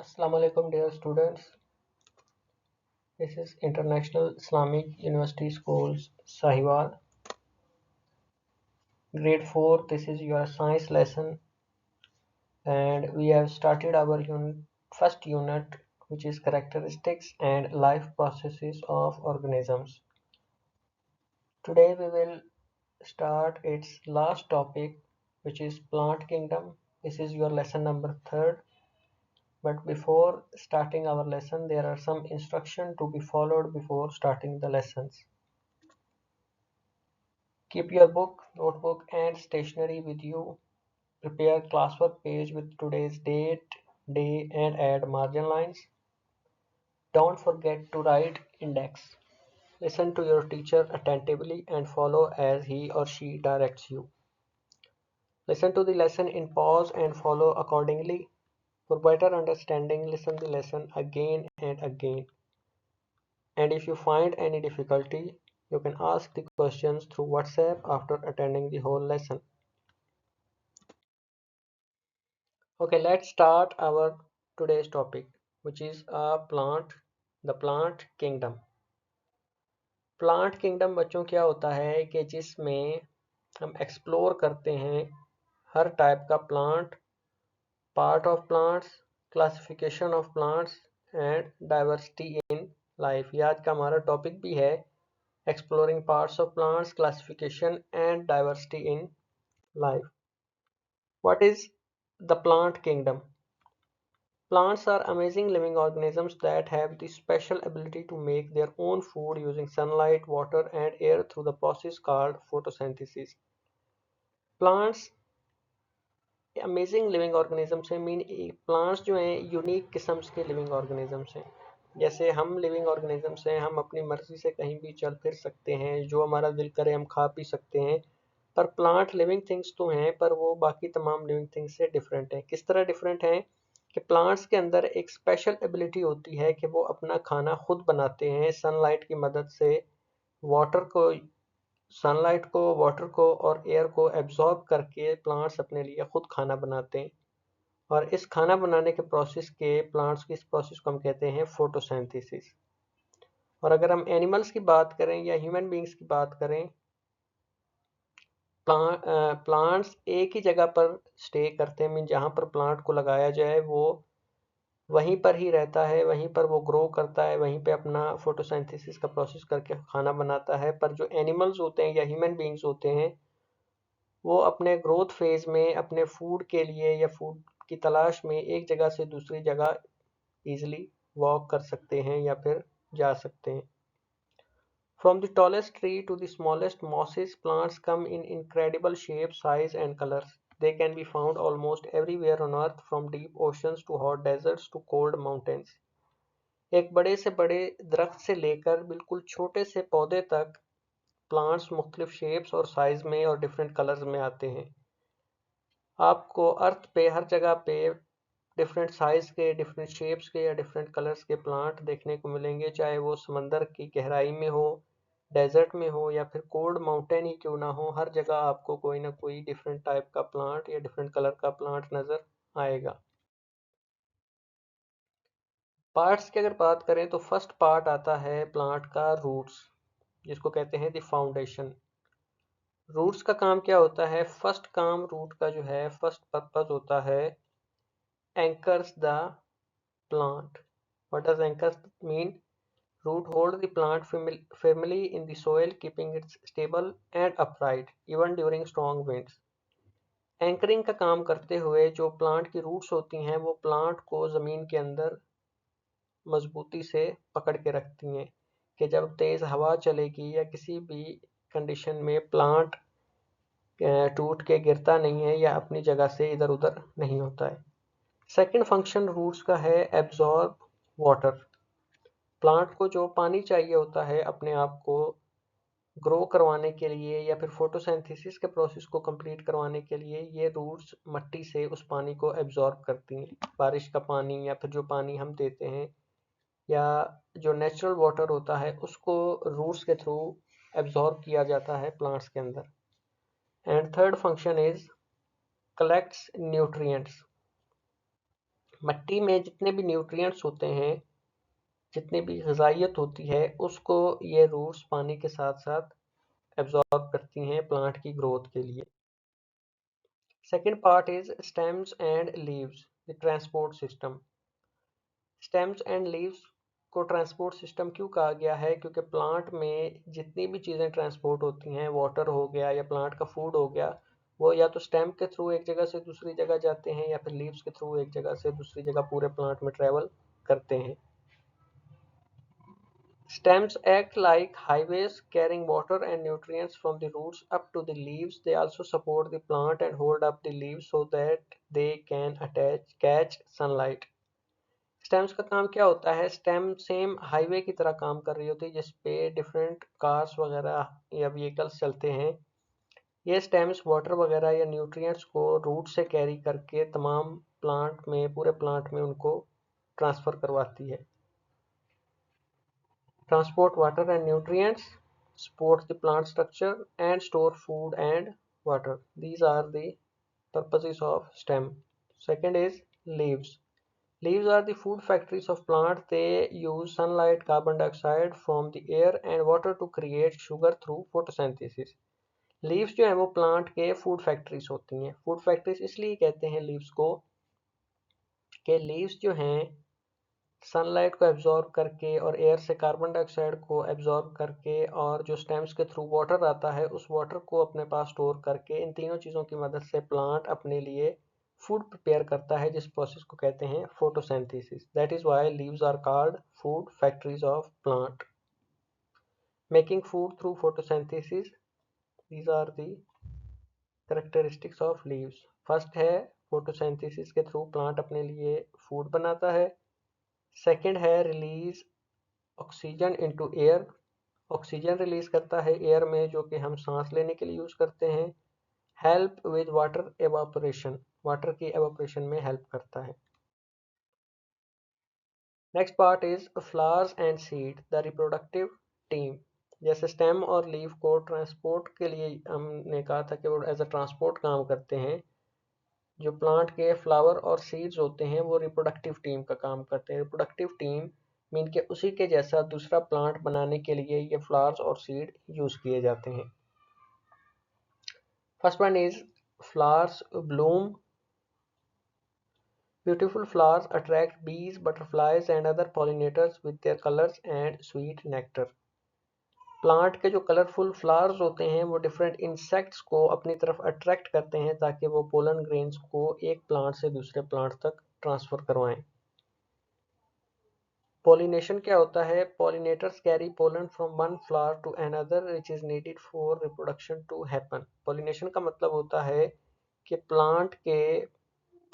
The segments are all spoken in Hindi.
Assalamu alaikum dear students. This is International Islamic University Schools Sahiwal. Grade 4. This is your science lesson and we have started our first unit, which is characteristics and life processes of organisms. Today we will start its last topic, which is plant kingdom. This is your lesson number 3rd. But before starting our lesson, there are some instructions to be followed before starting the lessons. Keep your book, notebook and stationery with you. Prepare classwork page with today's date, day and add margin lines. Don't forget to write index. Listen to your teacher attentively and follow as he or she directs you. Listen to the lesson in pause and follow accordingly. For better understanding, listen the lesson again and again. And if you find any difficulty, you can ask the questions through WhatsApp after attending the whole lesson. Okay, let's start our today's topic, which is the plant kingdom. Plant kingdom बच्चों क्या होता है कि जिसमें हम एक्सप्लोर करते हैं हर टाइप का plant, part of plants, classification of plants and diversity in life. ये आज का हमारा टॉपिक भी है, exploring parts of plants, classification and diversity in life. What is the plant kingdom? Plants are amazing living organisms that have the special ability to make their own food using sunlight, water, and air through the process called photosynthesis. Plants amazing living organisms हैं, मीन प्लांट्स जो हैं यूनिक किस्म्स के लिविंग ऑर्गेनिजम्स हैं। जैसे हम लिविंग ऑर्गेनिजम्स हैं, हम अपनी मर्जी से कहीं भी चल फिर सकते हैं, जो हमारा दिल करे हम खा पी सकते हैं। पर प्लांट लिविंग थिंग्स तो हैं, पर वो बाकी तमाम लिविंग थिंग्स से डिफरेंट हैं। किस तरह डिफरेंट हैं कि प्लांट्स के अंदर एक स्पेशल एबिलिटी होती है कि वो अपना खाना खुद बनाते हैं सनलाइट की मदद से। वाटर को सनलाइट को, वाटर को और एयर को एब्जॉर्ब करके प्लांट्स अपने लिए खुद खाना बनाते हैं। और इस खाना बनाने के प्रोसेस के प्लांट्स की इस प्रोसेस को हम कहते हैं फोटोसिंथेसिस। और अगर हम एनिमल्स की बात करें या ह्यूमन बींग्स की बात करें, प्लांट्स एक ही जगह पर स्टे करते हैं, मीन जहाँ पर प्लांट को लगाया जाए वो वहीं पर ही रहता है, वहीं पर वो ग्रो करता है, वहीं पे अपना फोटोसिंथेसिस का प्रोसेस करके खाना बनाता है। पर जो एनिमल्स होते हैं या ह्यूमन बींग्स होते हैं, वो अपने ग्रोथ फेज में अपने फूड के लिए या फूड की तलाश में एक जगह से दूसरी जगह इजीली वॉक कर सकते हैं या फिर जा सकते हैं। From the tallest tree to the smallest mosses, plants come in incredible shapes, size and colors. They can be found almost everywhere on earth, from deep oceans to hot deserts to cold mountains. एक बड़े से बड़े दरख्त से लेकर बिल्कुल छोटे से पौधे तक प्लांट्स मुख्तलिफ शेप्स और साइज में और डिफरेंट कलर्स में आते हैं। आपको अर्थ पे हर जगह पे डिफरेंट साइज के, डिफरेंट शेप्स के या डिफरेंट कलर्स के प्लांट देखने को मिलेंगे, चाहे वो समंदर की गहराई में हो, डेजर्ट में हो या फिर कोल्ड माउंटेन ही क्यों ना हो। हर जगह आपको कोई ना कोई डिफरेंट टाइप का प्लांट या डिफरेंट कलर का प्लांट नज़र आएगा। पार्ट्स की अगर बात करें तो फर्स्ट पार्ट आता है प्लांट का रूट्स, जिसको कहते हैं द फाउंडेशन। रूट्स का काम क्या होता है? फर्स्ट काम रूट का जो है, फर्स्ट पर्पस होता है anchors the plant. What does anchor mean? Root hold the plant firmly in the soil, keeping it stable and upright even during strong winds. Anchoring का काम करते हुए जो प्लांट की रूट्स होती हैं, वो प्लांट को ज़मीन के अंदर मजबूती से पकड़ के रखती हैं कि जब तेज़ हवा चलेगी या किसी भी कंडीशन में प्लांट टूट के गिरता नहीं है या अपनी जगह से इधर उधर नहीं होता है। सेकंड फंक्शन रूट्स का है एब्जॉर्ब वाटर। प्लांट को जो पानी चाहिए होता है अपने आप को ग्रो करवाने के लिए या फिर फोटोसिंथेसिस के प्रोसेस को कंप्लीट करवाने के लिए, ये रूट्स मट्टी से उस पानी को एब्जॉर्ब करती हैं। बारिश का पानी या फिर जो पानी हम देते हैं या जो नेचुरल वाटर होता है, उसको रूट्स के थ्रू एब्जॉर्ब किया जाता है प्लांट्स के अंदर। And third function is collects nutrients. मिट्टी में जितने भी न्यूट्रिएंट्स होते हैं, जितनी भी ग़िज़ाइयत होती है, उसको ये रूट्स पानी के साथ साथ एब्जॉर्ब करती हैं प्लांट की ग्रोथ के लिए। Second part is stems and leaves, the transport system. Stems and leaves को ट्रांसपोर्ट सिस्टम क्यों कहा गया है? क्योंकि प्लांट में जितनी भी चीज़ें ट्रांसपोर्ट होती हैं, वाटर हो गया या प्लांट का फूड हो गया, वो या तो स्टेम के थ्रू एक जगह से दूसरी जगह जाते हैं या फिर लीव्स के थ्रू एक जगह से दूसरी जगह पूरे प्लांट में ट्रेवल करते हैं। Stems act like highways carrying water and nutrients from the roots up to the leaves. They also support the plant and hold up the leaves so that they can catch sunlight. Stems का काम क्या होता है? स्टेम सेम हाईवे की तरह काम कर रही होती है जिस पे डिफरेंट कार्स वगैरह या व्हीकल्स चलते हैं। ये स्टेम्स वाटर वगैरह या न्यूट्रिएंट्स को रूट से कैरी करके तमाम प्लांट में, पूरे प्लांट में उनको ट्रांसफ़र करवाती है। Transport water and nutrients, support the plant structure, and store food and water. These are the purposes of stem. Second is leaves. Leaves are the food factories of plants. They use sunlight, carbon dioxide from the air and water to create sugar through photosynthesis. Leaves जो है वो प्लांट के फूड फैक्ट्रीज होती हैं। फूड फैक्ट्रीज इसलिए कहते हैं लीव्स को कि लीव्स जो हैं सनलाइट को एब्जॉर्ब करके और एयर से कार्बन डाइऑक्साइड को एब्जॉर्ब करके और जो स्टेम्स के थ्रू वाटर आता है उस वाटर को अपने पास स्टोर करके इन तीनों चीज़ों की मदद से प्लांट अपने लिए फूड प्रिपेयर करता है, जिस प्रोसेस को कहते हैं photosynthesis. That is why leaves are called food factories of plant. Making food through photosynthesis, these are the characteristics of leaves. First है फोटोसिंथेसिस के थ्रू प्लांट अपने लिए फूड बनाता है। सेकेंड है release oxygen into air, oxygen release करता है एयर में जो कि हम सांस लेने के लिए यूज करते हैं। Help with water evaporation, water की एवापोरेशन में हेल्प करता है। Next part is flowers and seed, the reproductive team. जैसे स्टेम और लीफ को ट्रांसपोर्ट के लिए हमने कहा था कि वो एज अ ट्रांसपोर्ट काम करते हैं, जो प्लांट के फ्लावर और सीड्स होते हैं वो रिप्रोडक्टिव टीम का काम करते हैं। रिप्रोडक्टिव टीम मीन के उसी के जैसा दूसरा प्लांट बनाने के लिए ये फ्लावर्स और सीड यूज किए जाते हैं। First one is flowers bloom. Beautiful flowers attract bees, butterflies and other pollinators with their colours and sweet nectar. Plant के जो कलरफुल फ्लावर्स होते हैं वो डिफरेंट इंसेक्ट्स को अपनी तरफ अट्रैक्ट करते हैं ताकि वो पोलन ग्रेन्स को एक प्लांट से दूसरे प्लांट तक ट्रांसफर करवाएं। पॉलिनेशन क्या होता है? Pollinators carry pollen from one flower to another which is needed for reproduction to happen. Pollination का मतलब होता है कि प्लांट के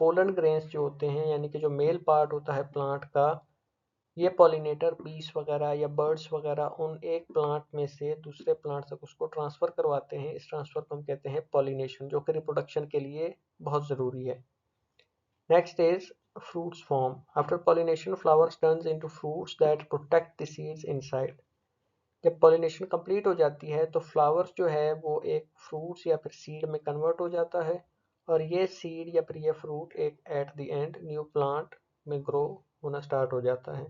पोलन ग्रेन्स जो होते हैं, यानी कि जो मेल पार्ट होता है प्लांट का, ये पॉलिनेटर बीस वगैरह या बर्ड्स वगैरह उन एक प्लांट में से दूसरे प्लांट तक उसको ट्रांसफ़र करवाते हैं। इस ट्रांसफ़र को हम कहते हैं पॉलिनेशन, जो कि रिप्रोडक्शन के लिए बहुत ज़रूरी है। Next is fruits form. After pollination, flowers turns into fruits that protect the seeds inside. जब pollination complete हो जाती है तो flowers जो है वो एक fruits या फिर seed में convert हो जाता है और ये seed या फिर ये fruit एक at the end new plant में grow होना start हो जाता है।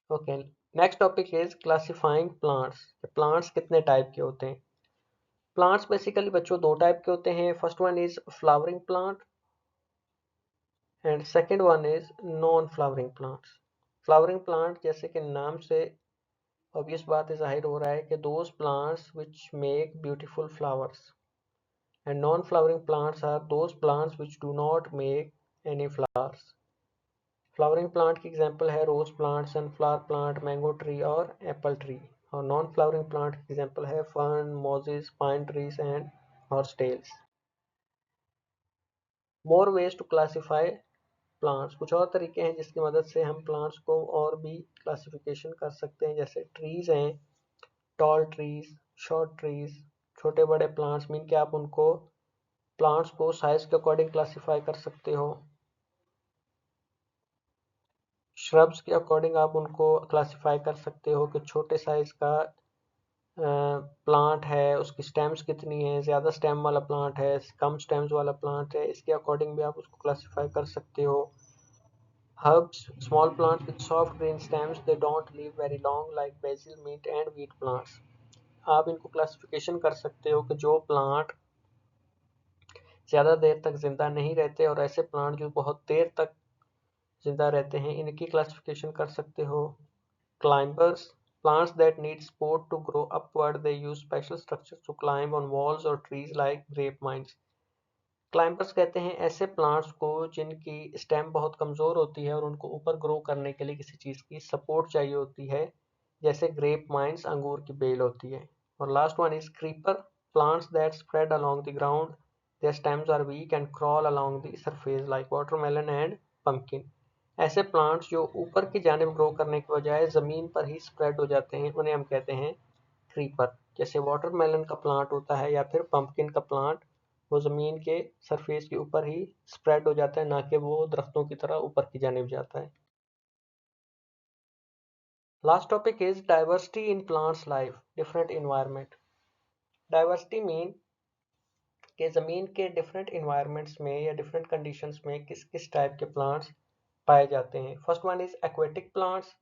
Okay, next topic is classifying plants. Plants कितने टाइप के होते हैं? प्लांट्स बेसिकली बच्चों दो टाइप के होते हैं। First one is flowering plant and second one is non flowering plants. Flowering plant जैसे कि नाम से ऑब्वियस बात है, जाहिर हो रहा है कि those plants which make beautiful flowers, and non flowering plants are those plants which do not make any flowers. Flowering plant की एग्जांपल है rose plant, sunflower plant, mango tree और एप्पल ट्री। और नॉन फ्लावरिंग प्लांट की एग्जांपल है fern, mosses, pine trees and horsetails. More ways to classify plants, कुछ और तरीके हैं जिसकी मदद से हम प्लांट्स को और भी क्लासिफिकेशन कर सकते हैं। जैसे ट्रीज हैं, टॉल ट्रीज, शॉर्ट ट्रीज, छोटे बड़े प्लांट्स मीन कि आप उनको प्लांट्स को साइज के अकॉर्डिंग क्लासीफाई कर सकते हो। श्रब्स के अकॉर्डिंग आप उनको क्लासीफाई कर सकते हो कि छोटे साइज का प्लांट है उसकी स्टेम्स कितनी है, ज़्यादा स्टेम वाला प्लांट है, कम स्टेम्स वाला प्लांट है, इसके अकॉर्डिंग भी आप उसको क्लासीफाई कर सकते हो। Herbs, small plants with soft green stems, they don't live very long like basil, mint and wheat plants. आप इनको क्लासिफिकेशन कर सकते हो कि जो प्लांट ज़्यादा देर तक जिंदा नहीं रहते और ऐसे प्लांट जो बहुत देर तक जिंदा रहते हैं, इनकी क्लासिफिकेशन कर सकते हो। Climbers, plants that need support to grow upward, they use special structures to climb on walls or trees like grapevines. Climbers कहते हैं ऐसे प्लांट्स को जिनकी स्टेम बहुत कमज़ोर होती है और उनको ऊपर ग्रो करने के लिए किसी चीज़ की सपोर्ट चाहिए होती है, जैसे ग्रेप वाइन्स अंगूर की बेल होती है। और last one is creeper, plants that spread along the ground, their stems are weak and crawl along the surface like watermelon and pumpkin. ऐसे प्लांट्स जो ऊपर की जानिब ग्रो करने के बजाय ज़मीन पर ही स्प्रेड हो जाते हैं, उन्हें हम कहते हैं क्रीपर। जैसे वाटरमेलन का प्लांट होता है या फिर पंपकिन का प्लांट, वो ज़मीन के सरफेस के ऊपर ही स्प्रेड हो जाता है, ना कि वो दरख्तों की तरह ऊपर की जानिब जाता है। Last topic is diversity in plants life, different environment. Diversity mean कि ज़मीन के डिफरेंट इन्वायरमेंट्स में या डिफरेंट कंडीशंस में किस किस टाइप के प्लांट्स पाए जाते हैं। First one is aquatic plants.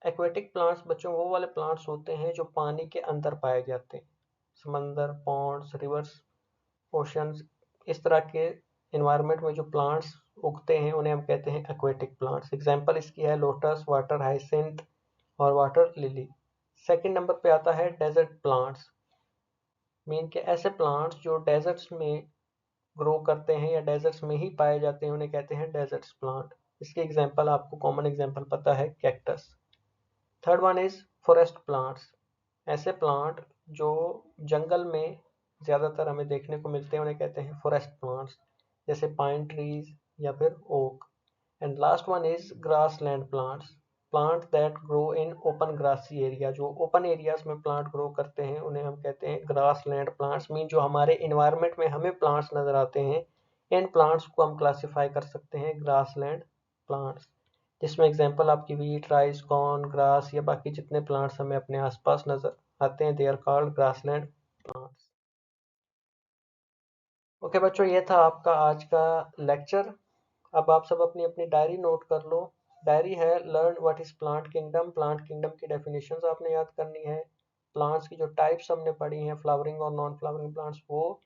Aquatic plants बच्चों वो वाले प्लांट्स होते हैं जो पानी के अंदर पाए जाते हैं, समंदर, पॉन्ड्स, रिवर्स, ओशंस, इस तरह के इन्वायरमेंट में जो प्लांट्स उगते हैं उन्हें हम कहते हैं एक्वेटिक प्लांट्स। एग्जांपल इसकी है लोटस, वाटर हाइसिंथ और वाटर लिली। सेकंड नंबर पे आता है डेजर्ट प्लांट्स, मीन के ऐसे प्लांट्स जो डेजर्ट्स में ग्रो करते हैं या डेजर्ट्स में ही पाए जाते हैं, उन्हें कहते हैं डेजर्ट्स प्लांट। इसके एग्जांपल आपको कॉमन एग्जांपल पता है, cactus. Third one is forest plants, ऐसे प्लांट जो जंगल में ज़्यादातर हमें देखने को मिलते हैं, उन्हें कहते हैं फॉरेस्ट प्लांट्स, जैसे पाइन ट्रीज या फिर oak. And last one is grassland plants, plant that grow in open grassy area, जो ओपन एरियाज में प्लांट ग्रो करते हैं उन्हें हम कहते हैं ग्रास लैंड प्लांट्स। मीन जो हमारे इन्वायरमेंट में हमें प्लांट्स नज़र आते हैं, इन प्लांट्स को हम क्लासीफाई कर सकते हैं ग्रास लैंड प्लांट्स, जिसमें एग्जांपल आपकी वीट, राइस, कॉर्न, ग्रास या बाकी जितने प्लांट्स हमें अपने आसपास नजर आते हैं, they are called grassland plants. Okay बच्चों, ये था आपका आज का लेक्चर। अब आप सब अपनी अपनी डायरी नोट कर लो। डायरी है learn what is plant kingdom, plant kingdom की डेफिनेशंस आपने याद करनी है, प्लांट्स की जो टाइप्स हमने पढ़ी हैं, फ्लावरिंग और नॉन फ्लावरिंग प्लांट्स वो,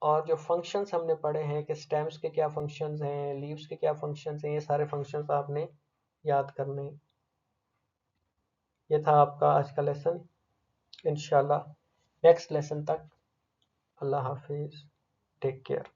और जो फंक्शंस हमने पढ़े हैं कि स्टेम्स के क्या फंक्शंस हैं, लीव्स के क्या फंक्शंस हैं, ये सारे फंक्शंस आपने याद करने हैं। ये था आपका आज का लेसन। इंशाल्लाह नेक्स्ट लेसन तक अल्लाह हाफिज़, टेक केयर।